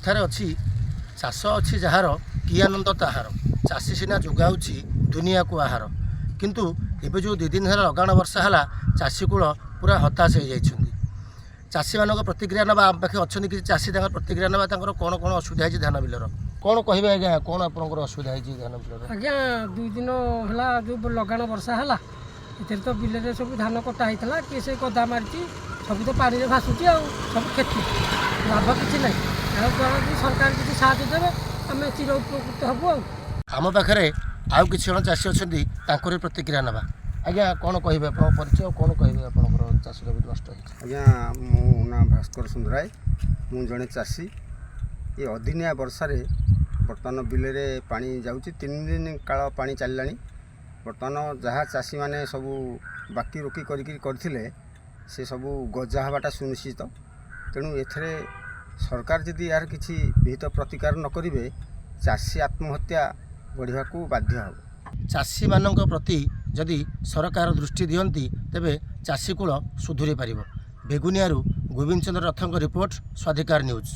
कथार अच्छी चाष अच्छी जार कि आनंद ताहार चाषी सीना जोगाऊँच दुनिया को आहार किंतु एबे जो 2 दिन है लगाण वर्षा है चाषी कूल पूरा हताश हो जाइछन्ति। चाषी मान प्रतिक्रिया ना आम पाखे अच्छा किसी चाषी प्रतिक्रिया ना कौन कौन असुविधा है धान बिलर कौन कहे आज्ञा कौन आपंकर असुविधा है धान बिलर? आज्ञा 2 दिन है जो लगाण वर्षा है ये तो बिल सब धान कटा होता किए से गदा मारी सब तो पानी भासुची सब क्षति लाभ किसी ना सरकार किसी साहय देवे आम चिर उपकृत हबू। आम पाखे आउ कि जन चाषी अच्छा प्रतिक्रिया ना आज्ञा कौन कहे आप परिचय कौन कहे आप चाष नष्ट आज्ञा मो ना भास्कर सुंदराय मु जड़े चाषी ये अदिनिया वर्षार बर्तमान बिल में पानी जाऊँगी 3 दिन काल पानी चलला बर्तमान जहाँ चाषी मैंने सबू बाकी रोकी करते से सबू गजा हवाटा सुनिश्चित तेणु एथरे सरकार जदि यार किसी विहित प्रतिकार न करेंगे चाषी आत्महत्या बढ़ा को बाध्य हो। चाषी मान प्रति जदि सरकार दृष्टि दियंती तेबे चाषी कूल सुधुरी पारिबो। बेगुनियारू गोविंद चंद्र रथों रिपोर्ट स्वाधिकार न्यूज।